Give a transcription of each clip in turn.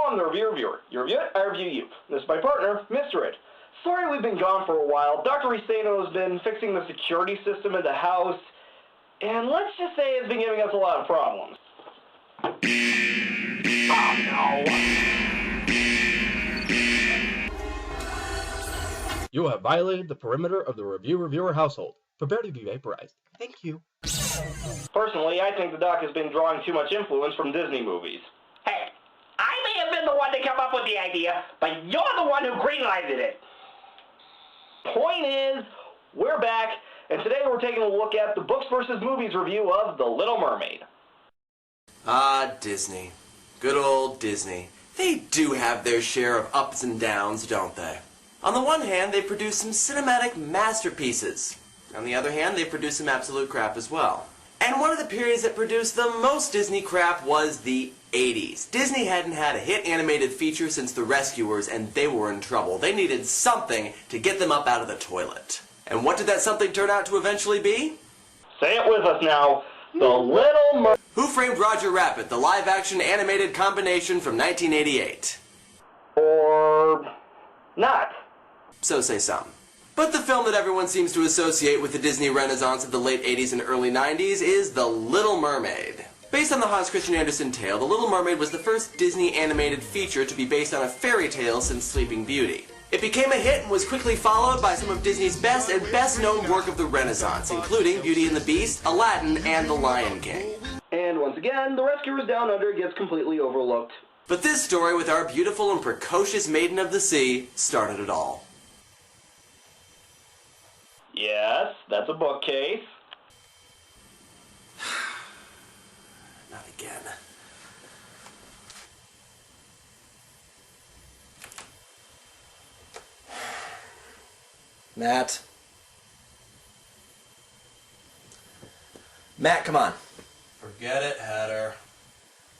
I'm the Review Reviewer. You review it, I review you. This is my partner, Mr. It. Sorry we've been gone for a while. Dr. Riseno has been fixing the security system in the house, and let's just say it's been giving us a lot of problems. Oh no! You have violated the perimeter of the Review Reviewer household. Prepare to be vaporized. Thank you. Personally, I think the doc has been drawing too much influence from Disney movies. Hey, I may have been the one to come up with the idea, but you're the one who greenlighted it. Point is, we're back, and today we're taking a look at the books versus movies review of The Little Mermaid. Ah, Disney. Good old Disney. They do have their share of ups and downs, don't they? On the one hand, they produce some cinematic masterpieces. On the other hand, they produce some absolute crap as well. And one of the periods that produced the most Disney crap was the 80s. Disney hadn't had a hit animated feature since The Rescuers, and they were in trouble. They needed something to get them up out of the toilet. And what did that something turn out to eventually be? Say it with us now. The Little Mermaid. Who Framed Roger Rabbit, the live-action animated combination from 1988. Or not. So say some. But the film that everyone seems to associate with the Disney Renaissance of the late 80s and early 90s is The Little Mermaid. Based on the Hans Christian Andersen tale, The Little Mermaid was the first Disney animated feature to be based on a fairy tale since Sleeping Beauty. It became a hit and was quickly followed by some of Disney's best and best-known work of the Renaissance, including Beauty and the Beast, Aladdin, and The Lion King. And once again, The Rescuers Down Under gets completely overlooked. But this story with our beautiful and precocious Maiden of the Sea started it all. Yes, that's a bookcase. Not again. Matt. Matt, come on. Forget it, Hatter.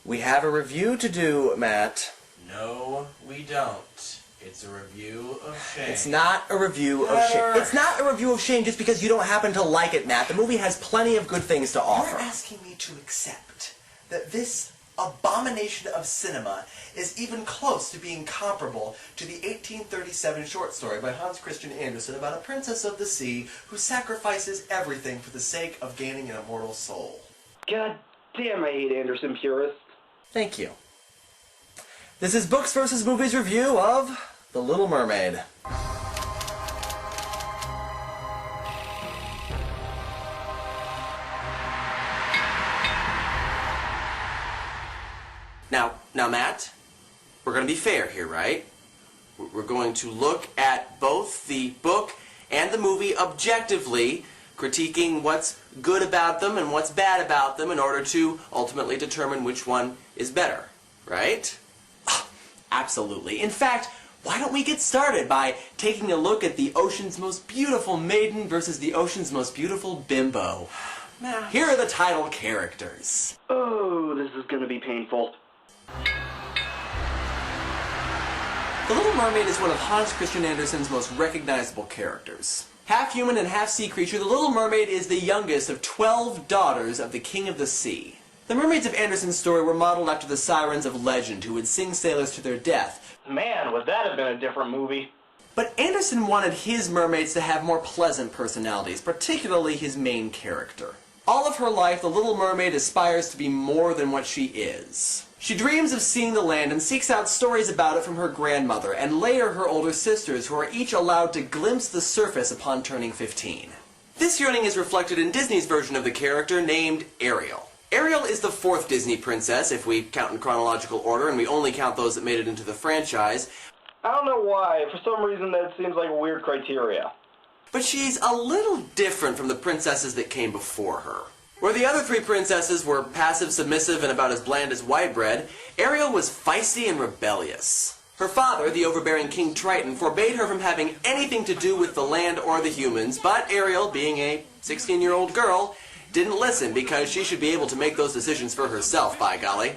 We have a review to do, Matt. No, we don't. It's a review of Shame. It's not a review of Shame. It's not a review of Shame just because you don't happen to like it, Matt. The movie has plenty of good things to offer. You're asking me to accept that this abomination of cinema is even close to being comparable to the 1837 short story by Hans Christian Andersen about a princess of the sea who sacrifices everything for the sake of gaining an immortal soul. God damn, I hate Anderson purists. Thank you. This is Books vs. Movies review of The Little Mermaid. Now, Matt, we're going to be fair here, right? We're going to look at both the book and the movie objectively, critiquing what's good about them and what's bad about them in order to ultimately determine which one is better, right? Absolutely. In fact, why don't we get started by taking a look at the ocean's most beautiful maiden versus the ocean's most beautiful bimbo. Now, here are the title characters. Oh, this is gonna be painful. The Little Mermaid is one of Hans Christian Andersen's most recognizable characters. Half human and half sea creature, the Little Mermaid is the youngest of 12 daughters of the King of the Sea. The mermaids of Andersen's story were modeled after the sirens of legend who would sing sailors to their death. Man, would that have been a different movie. But Andersen wanted his mermaids to have more pleasant personalities, particularly his main character. All of her life, the Little Mermaid aspires to be more than what she is. She dreams of seeing the land and seeks out stories about it from her grandmother, and later her older sisters, who are each allowed to glimpse the surface upon turning 15. This yearning is reflected in Disney's version of the character named Ariel. Ariel is the fourth Disney princess, if we count in chronological order, and we only count those that made it into the franchise. I don't know why, for some reason that seems like a weird criteria. But she's a little different from the princesses that came before her. Where the other three princesses were passive, submissive, and about as bland as white bread, Ariel was feisty and rebellious. Her father, the overbearing King Triton, forbade her from having anything to do with the land or the humans, but Ariel, being a 16-year-old girl, didn't listen because she should be able to make those decisions for herself, by golly.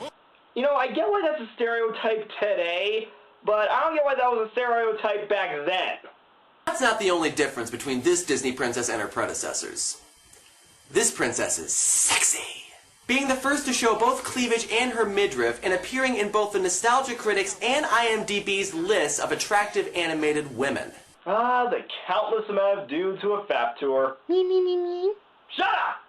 You know, I get why that's a stereotype today, but I don't get why that was a stereotype back then. That's not the only difference between this Disney princess and her predecessors. This princess is sexy. being the first to show both cleavage and her midriff, and appearing in both the Nostalgia Critics and IMDb's list of attractive animated women. Ah, the countless amount of dudes who have fapped to her. Me. Shut up!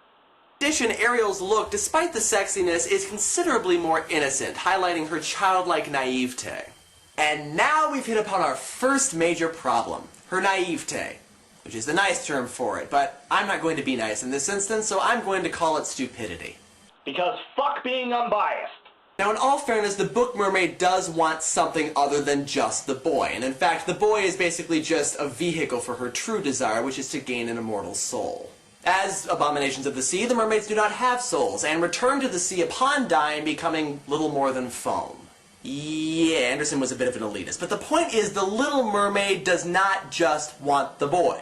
In addition, Ariel's look, despite the sexiness, is considerably more innocent, highlighting her childlike naivete. And now we've hit upon our first major problem, her naivete, which is the nice term for it, but I'm not going to be nice in this instance, so I'm going to call it stupidity. Because fuck being unbiased. Now, in all fairness, the book Mermaid does want something other than just the boy, and in fact, the boy is basically just a vehicle for her true desire, which is to gain an immortal soul. As abominations of the sea, the mermaids do not have souls, and return to the sea upon dying, becoming little more than foam. Yeah, Anderson was a bit of an elitist, but the point is, the Little Mermaid does not just want the boy.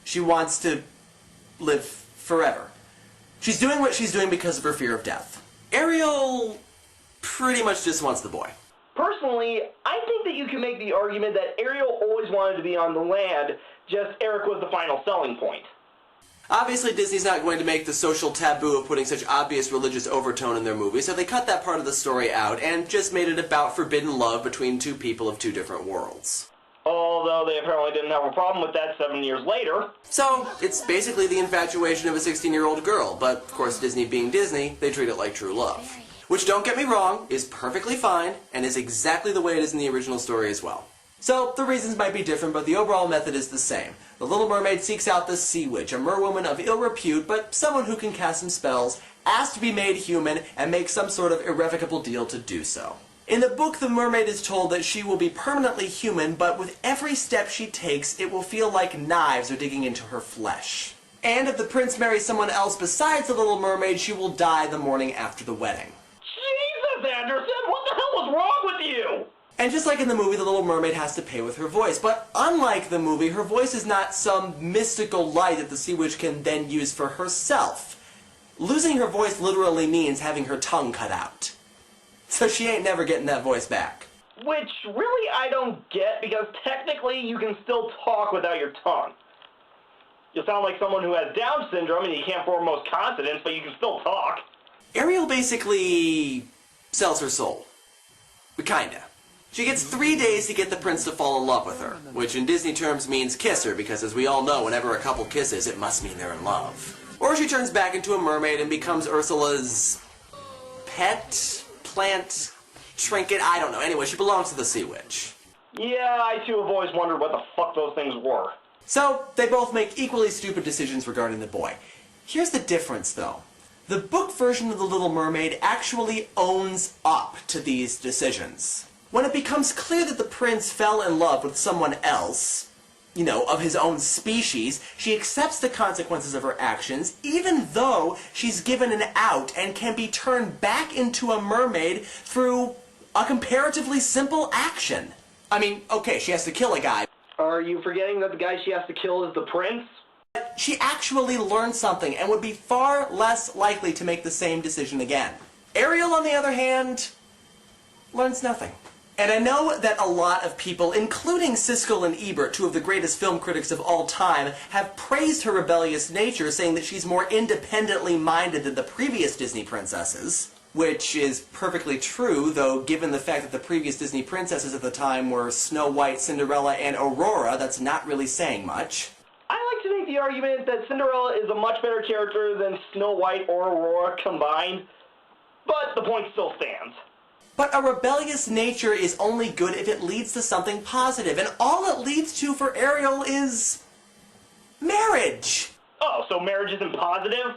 She wants to live forever. She's doing what she's doing because of her fear of death. Ariel pretty much just wants the boy. Personally, I think that you can make the argument that Ariel always wanted to be on the land, just Eric was the final selling point. Obviously, Disney's not going to make the social taboo of putting such obvious religious overtone in their movie, so they cut that part of the story out and just made it about forbidden love between two people of two different worlds. Although they apparently didn't have a problem with that 7 years later. So, it's basically the infatuation of a 16-year-old girl, but of course Disney being Disney, they treat it like true love. Which, don't get me wrong, is perfectly fine, and is exactly the way it is in the original story as well. So, the reasons might be different, but the overall method is the same. The Little Mermaid seeks out the Sea Witch, a merwoman of ill repute, but someone who can cast some spells, asks to be made human, and makes some sort of irrevocable deal to do so. In the book, the mermaid is told that she will be permanently human, but with every step she takes, it will feel like knives are digging into her flesh. And if the prince marries someone else besides the Little Mermaid, she will die the morning after the wedding. Jesus, Anderson, what the hell was wrong with you? And just like in the movie, the Little Mermaid has to pay with her voice. But unlike the movie, her voice is not some mystical light that the Sea Witch can then use for herself. Losing her voice literally means having her tongue cut out. So she ain't never getting that voice back. Which, really, I don't get, because technically you can still talk without your tongue. You sound like someone who has Down syndrome and you can't form most consonants, but you can still talk. Ariel basically sells her soul. Kinda. She gets 3 days to get the prince to fall in love with her, which in Disney terms means kiss her, because as we all know, whenever a couple kisses, it must mean they're in love. Or she turns back into a mermaid and becomes Ursula's pet, plant, trinket, I don't know. Anyway, she belongs to the Sea Witch. Yeah, I too have always wondered what the fuck those things were. So, they both make equally stupid decisions regarding the boy. Here's the difference, though. The book version of The Little Mermaid actually owns up to these decisions. When it becomes clear that the prince fell in love with someone else, you know, of his own species, she accepts the consequences of her actions, even though she's given an out and can be turned back into a mermaid through a comparatively simple action. I mean, okay, she has to kill a guy. Are you forgetting that the guy she has to kill is the prince? She actually learned something and would be far less likely to make the same decision again. Ariel, on the other hand, learns nothing. And I know that a lot of people, including Siskel and Ebert, two of the greatest film critics of all time, have praised her rebellious nature, saying that she's more independently minded than the previous Disney princesses. Which is perfectly true, though given the fact that the previous Disney princesses at the time were Snow White, Cinderella, and Aurora, that's not really saying much. I like to make the argument that Cinderella is a much better character than Snow White or Aurora combined, but the point still stands. But a rebellious nature is only good if it leads to something positive, and all it leads to for Ariel is marriage. Oh, so marriage isn't positive?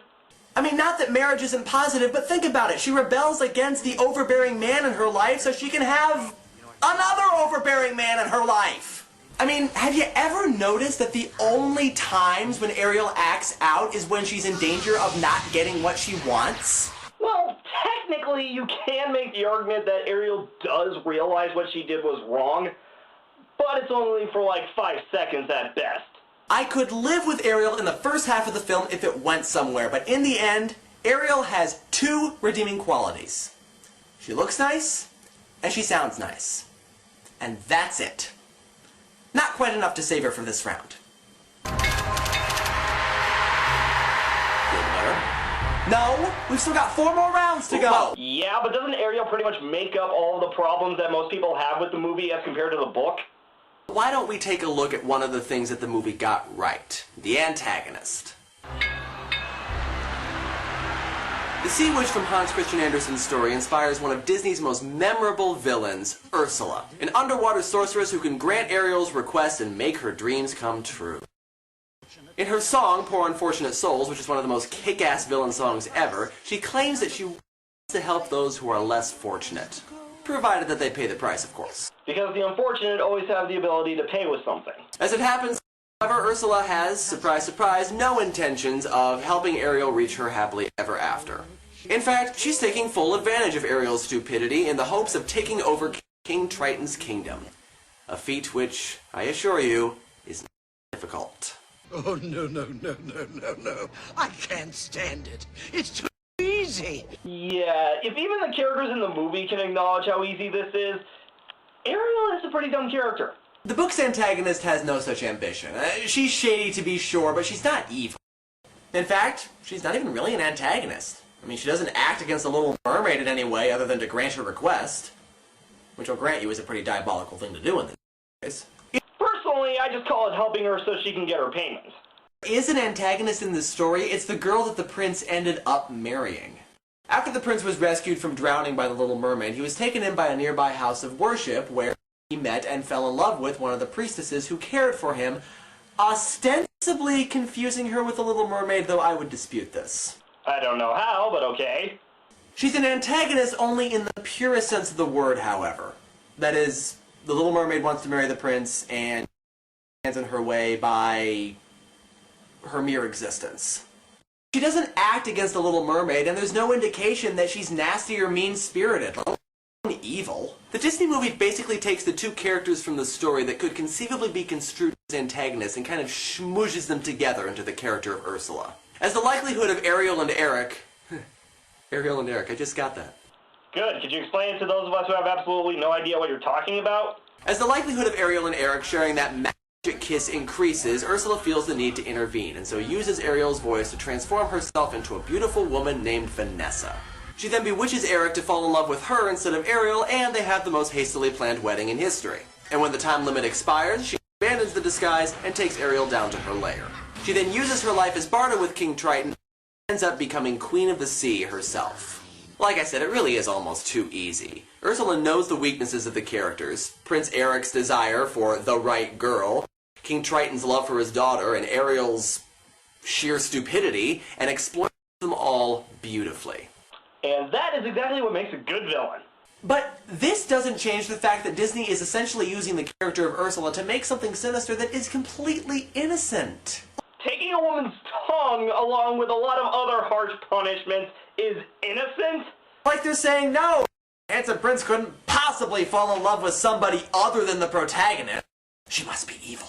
I mean, not that marriage isn't positive, but think about it. She rebels against the overbearing man in her life so she can have another overbearing man in her life. I mean, have you ever noticed that the only times when Ariel acts out is when she's in danger of not getting what she wants? Well, technically you can make the argument that Ariel does realize what she did was wrong, but it's only for like 5 seconds at best. I could live with Ariel in the first half of the film if it went somewhere, but in the end, Ariel has 2 redeeming qualities. She looks nice, and she sounds nice. And that's it. Not quite enough to save her for this round. Feel better? No, we've still got 4 more rounds to go. Yeah, but doesn't Ariel pretty much make up all of the problems that most people have with the movie as compared to the book? Why don't we take a look at one of the things that the movie got right? The antagonist. The Sea Witch from Hans Christian Andersen's story inspires one of Disney's most memorable villains, Ursula, an underwater sorceress who can grant Ariel's request and make her dreams come true. In her song, Poor Unfortunate Souls, which is one of the most kick-ass villain songs ever, she claims that she wants to help those who are less fortunate. Provided that they pay the price, of course. Because the unfortunate always have the ability to pay with something. As it happens, however, Ursula has, surprise surprise, no intentions of helping Ariel reach her happily ever after. In fact, she's taking full advantage of Ariel's stupidity in the hopes of taking over King Triton's kingdom. A feat which, I assure you, is difficult. Oh, no. I can't stand it. It's too easy. Yeah, if even the characters in the movie can acknowledge how easy this is, Ariel is a pretty dumb character. The book's antagonist has no such ambition. She's shady to be sure, but she's not evil. In fact, she's not even really an antagonist. I mean, she doesn't act against the Little Mermaid in any way other than to grant her request. Which I'll grant you is a pretty diabolical thing to do in this case. Personally, I just call it helping her so she can get her payments. Is an antagonist in this story, it's the girl that the prince ended up marrying. After the prince was rescued from drowning by the Little Mermaid, he was taken in by a nearby house of worship where he met and fell in love with one of the priestesses who cared for him, ostensibly confusing her with the Little Mermaid, though I would dispute this. I don't know how, but okay. She's an antagonist only in the purest sense of the word, however. That is, the Little Mermaid wants to marry the prince and stands in her way by her mere existence. She doesn't act against the Little Mermaid, and there's no indication that she's nasty or mean-spirited, let alone evil. The Disney movie basically takes the two characters from the story that could conceivably be construed as antagonists and kind of schmoozes them together into the character of Ursula. As the likelihood of Ariel and Eric, I just got that. Good. Could you explain it to those of us who have absolutely no idea what you're talking about? As the likelihood of Ariel and Eric sharing that magic kiss increases, Ursula feels the need to intervene, and so uses Ariel's voice to transform herself into a beautiful woman named Vanessa. She then bewitches Eric to fall in love with her instead of Ariel, and they have the most hastily planned wedding in history. And when the time limit expires, she abandons the disguise and takes Ariel down to her lair. She then uses her life as barter with King Triton and ends up becoming Queen of the Sea herself. Like I said, it really is almost too easy. Ursula knows the weaknesses of the characters, Prince Eric's desire for the right girl, King Triton's love for his daughter, and Ariel's sheer stupidity, and exploits them all beautifully. And that is exactly what makes a good villain. But this doesn't change the fact that Disney is essentially using the character of Ursula to make something sinister that is completely innocent. Taking a woman's tongue along with a lot of other harsh punishments is innocent? Like they're saying, no, handsome prince couldn't possibly fall in love with somebody other than the protagonist. She must be evil.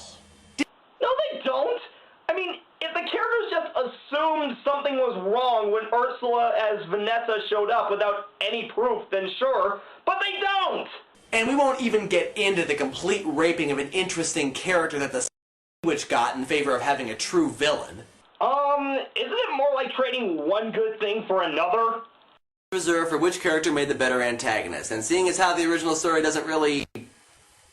No, they don't. I mean, if the characters just assumed something was wrong when Ursula as Vanessa showed up without any proof, then sure, but they don't! And we won't even get into the complete raping of an interesting character that the Witch got in favor of having a true villain. Isn't it more like trading one good thing for another? Reserved for which character made the better antagonist, and seeing as how the original story doesn't really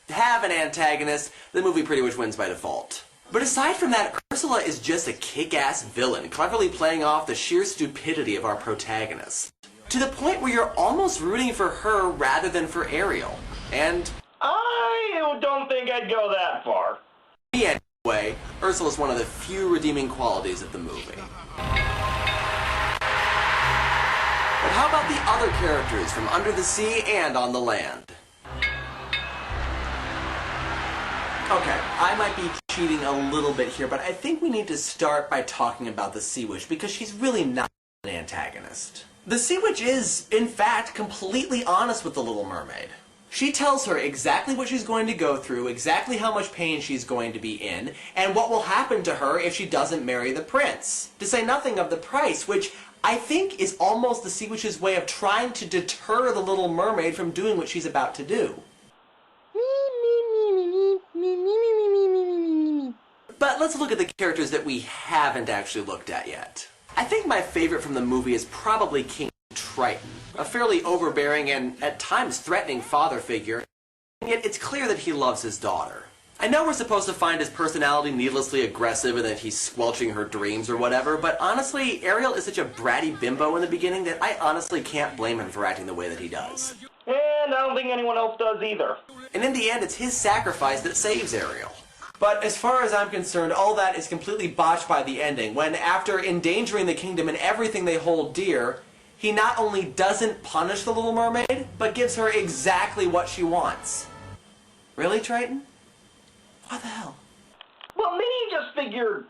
have an antagonist, the movie pretty much wins by default. But aside from that, Ursula is just a kick-ass villain, cleverly playing off the sheer stupidity of our protagonist. To the point where you're almost rooting for her rather than for Ariel. And I don't think I'd go that far. Anyway, Ursula is one of the few redeeming qualities of the movie. But how about the other characters from under the sea and on the land? Okay, I might be cheating a little bit here, but I think we need to start by talking about the Sea Witch, because she's really not an antagonist. The Sea Witch is, in fact, completely honest with the Little Mermaid. She tells her exactly what she's going to go through, exactly how much pain she's going to be in, and what will happen to her if she doesn't marry the prince. To say nothing of the price, which I think is almost the Sea Witch's way of trying to deter the Little Mermaid from doing what she's about to do. But let's look at the characters that we haven't actually looked at yet. I think my favorite from the movie is probably King Triton, a fairly overbearing and at times threatening father figure, and yet it's clear that he loves his daughter. I know we're supposed to find his personality needlessly aggressive and that he's squelching her dreams or whatever, but honestly, Ariel is such a bratty bimbo in the beginning that I honestly can't blame him for acting the way that he does. And I don't think anyone else does either. And in the end, it's his sacrifice that saves Ariel. But as far as I'm concerned, all that is completely botched by the ending, when after endangering the kingdom and everything they hold dear, he not only doesn't punish the Little Mermaid, but gives her exactly what she wants. Really, Triton? What the hell? Well, maybe he just figured...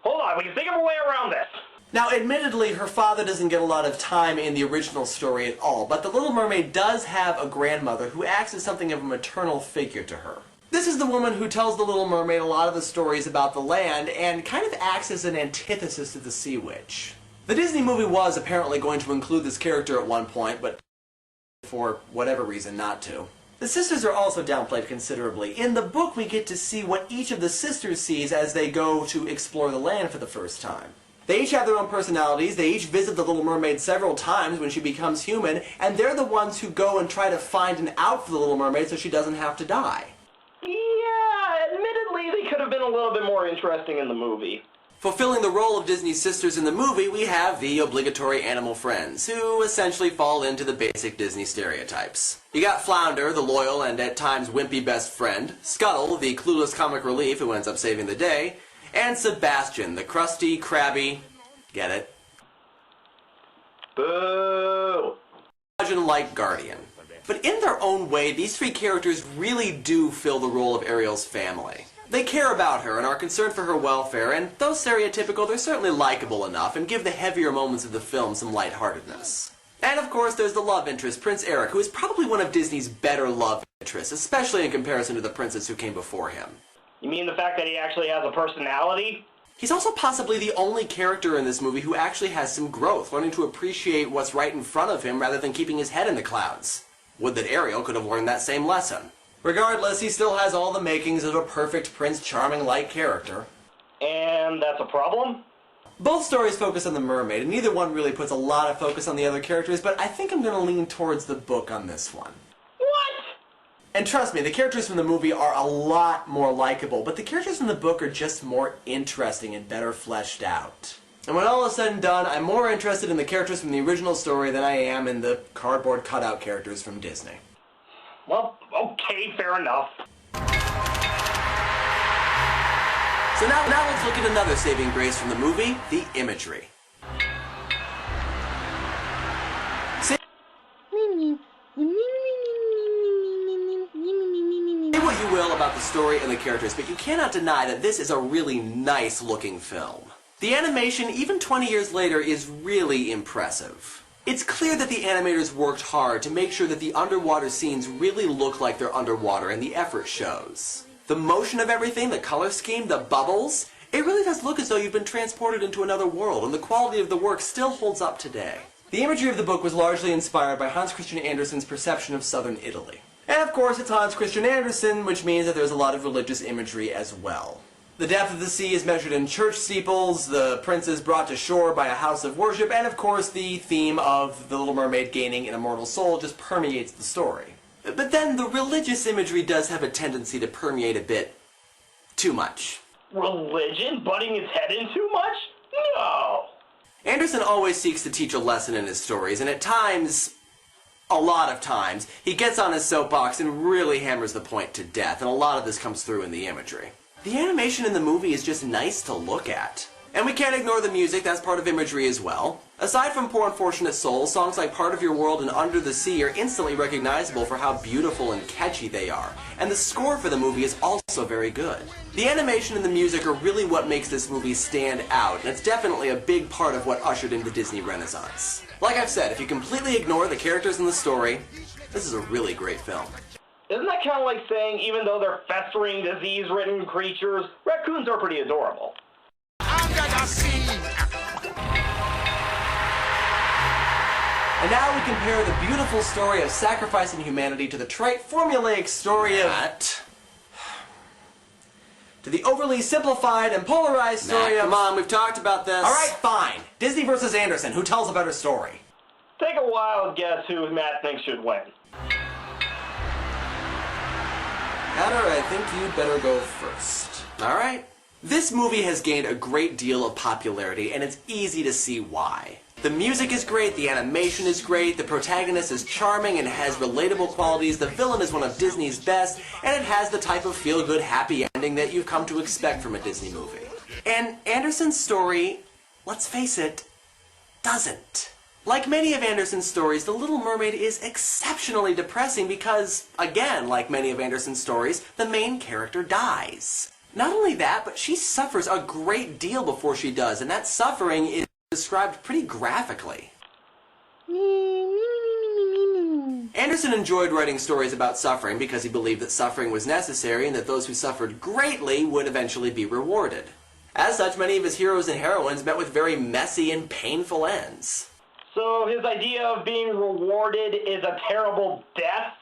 Hold on, we can think of a way around this. Now, admittedly, her father doesn't get a lot of time in the original story at all, but the Little Mermaid does have a grandmother who acts as something of a maternal figure to her. This is the woman who tells the Little Mermaid a lot of the stories about the land and kind of acts as an antithesis to the Sea Witch. The Disney movie was apparently going to include this character at one point, but for whatever reason not to. The sisters are also downplayed considerably. In the book, we get to see what each of the sisters sees as they go to explore the land for the first time. They each have their own personalities, they each visit the Little Mermaid several times when she becomes human, and they're the ones who go and try to find an out for the Little Mermaid so she doesn't have to die. Yeah, admittedly, they could have been a little bit more interesting in the movie. Fulfilling the role of Disney's sisters in the movie, we have the obligatory animal friends, who essentially fall into the basic Disney stereotypes. You got Flounder, the loyal and at times wimpy best friend, Scuttle, the clueless comic relief who ends up saving the day, and Sebastian, the crusty, crabby, get it? Boo! Like guardian. But in their own way, these three characters really do fill the role of Ariel's family. They care about her and are concerned for her welfare, and though stereotypical, they're certainly likable enough and give the heavier moments of the film some lightheartedness. And of course, there's the love interest, Prince Eric, who is probably one of Disney's better love interests, especially in comparison to the princess who came before him. You mean the fact that he actually has a personality? He's also possibly the only character in this movie who actually has some growth, learning to appreciate what's right in front of him rather than keeping his head in the clouds. Would that Ariel could have learned that same lesson. Regardless, he still has all the makings of a perfect Prince Charming-like character. And that's a problem? Both stories focus on the mermaid, and neither one really puts a lot of focus on the other characters, but I think I'm going to lean towards the book on this one. What? And trust me, the characters from the movie are a lot more likable, but the characters in the book are just more interesting and better fleshed out. And when all is said and done, I'm more interested in the characters from the original story than I am in the cardboard cutout characters from Disney. Well, okay, fair enough. So now let's look at another saving grace from the movie, the imagery. Say what you will about the story and the characters, but you cannot deny that this is a really nice looking film. The animation, even 20 years later, is really impressive. It's clear that the animators worked hard to make sure that the underwater scenes really look like they're underwater, and the effort shows. The motion of everything, the color scheme, the bubbles, it really does look as though you've been transported into another world, and the quality of the work still holds up today. The imagery of the book was largely inspired by Hans Christian Andersen's perception of southern Italy. And of course, it's Hans Christian Andersen, which means that there's a lot of religious imagery as well. The depth of the sea is measured in church steeples, the prince is brought to shore by a house of worship, and of course the theme of the Little Mermaid gaining an immortal soul just permeates the story. But then the religious imagery does have a tendency to permeate a bit too much. Religion butting its head in too much? No! Andersen always seeks to teach a lesson in his stories, and at times, a lot of times, he gets on his soapbox and really hammers the point to death, and a lot of this comes through in the imagery. The animation in the movie is just nice to look at. And we can't ignore the music, that's part of imagery as well. Aside from Poor Unfortunate Souls, songs like Part of Your World and Under the Sea are instantly recognizable for how beautiful and catchy they are. And the score for the movie is also very good. The animation and the music are really what makes this movie stand out, and it's definitely a big part of what ushered in the Disney Renaissance. Like I've said, if you completely ignore the characters and the story, this is a really great film. Isn't that kind of like saying, even though they're festering, disease-ridden creatures, raccoons are pretty adorable? And now we compare the beautiful story of sacrificing humanity to the trite, formulaic story of... to the overly simplified and polarized story of... Come on, we've talked about this. Alright, fine. Disney versus Anderson. Who tells a better story? Take a wild guess who Matt thinks should win. Hatter, I think you'd better go first. Alright. This movie has gained a great deal of popularity, and it's easy to see why. The music is great, the animation is great, the protagonist is charming and has relatable qualities, the villain is one of Disney's best, and it has the type of feel-good happy ending that you've come to expect from a Disney movie. And Anderson's story, let's face it, doesn't. Like many of Anderson's stories, The Little Mermaid is exceptionally depressing because, again, like many of Anderson's stories, the main character dies. Not only that, but she suffers a great deal before she does, and that suffering is described pretty graphically. Anderson enjoyed writing stories about suffering because he believed that suffering was necessary and that those who suffered greatly would eventually be rewarded. As such, many of his heroes and heroines met with very messy and painful ends. So his idea of being rewarded is a terrible death?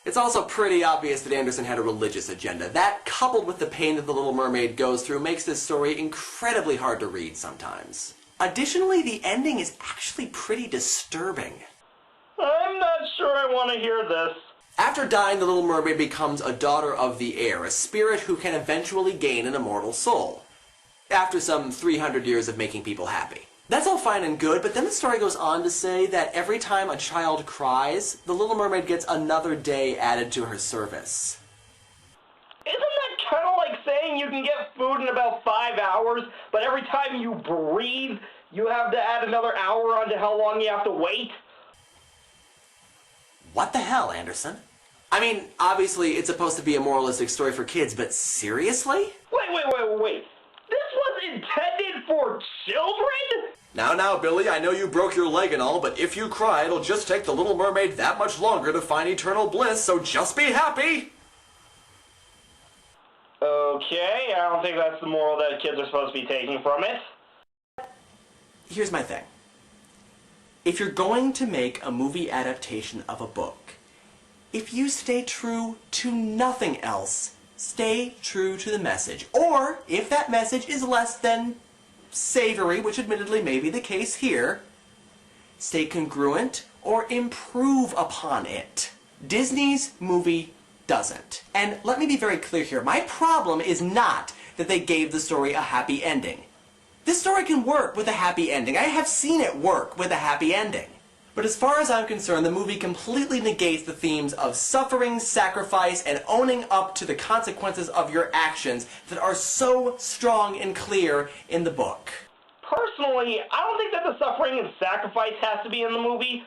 It's also pretty obvious that Anderson had a religious agenda. That, coupled with the pain that the Little Mermaid goes through, makes this story incredibly hard to read sometimes. Additionally, the ending is actually pretty disturbing. I'm not sure I want to hear this. After dying, the Little Mermaid becomes a daughter of the air, a spirit who can eventually gain an immortal soul. After some 300 years of making people happy. That's all fine and good, but then the story goes on to say that every time a child cries, the Little Mermaid gets another day added to her service. Isn't that kind of like saying you can get food in about 5 hours, but every time you breathe, you have to add another hour onto how long you have to wait? What the hell, Anderson? I mean, obviously it's supposed to be a moralistic story for kids, but seriously? Wait. This was intended for children? Now, Billy, I know you broke your leg and all, but if you cry, it'll just take the Little Mermaid that much longer to find eternal bliss, so just be happy! Okay, I don't think that's the moral that kids are supposed to be taking from it. Here's my thing. If you're going to make a movie adaptation of a book, if you stay true to nothing else, stay true to the message. Or, if that message is less than savory, which admittedly may be the case here, stay congruent or improve upon it. Disney's movie doesn't. And let me be very clear here. My problem is not that they gave the story a happy ending. This story can work with a happy ending. I have seen it work with a happy ending. But as far as I'm concerned, the movie completely negates the themes of suffering, sacrifice, and owning up to the consequences of your actions that are so strong and clear in the book. Personally, I don't think that the suffering and sacrifice has to be in the movie,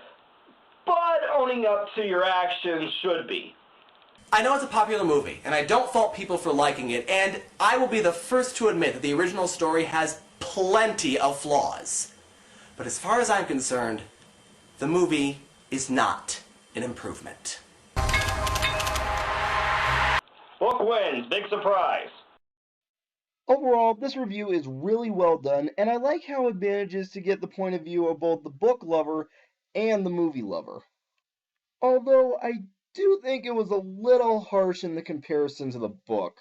but owning up to your actions should be. I know it's a popular movie, and I don't fault people for liking it, and I will be the first to admit that the original story has plenty of flaws. But as far as I'm concerned, the movie is not an improvement. Book wins, big surprise. Overall, this review is really well done, and I like how it manages to get the point of view of both the book lover and the movie lover. Although I do think it was a little harsh in the comparison to the book.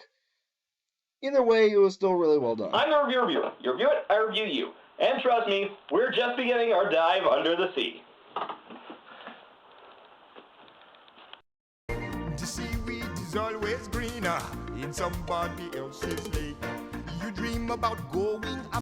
Either way, it was still really well done. I'm the review reviewer. You review it, I review you. And trust me, we're just beginning our dive under the sea. The seaweed is always greener in somebody else's lake. You dream about going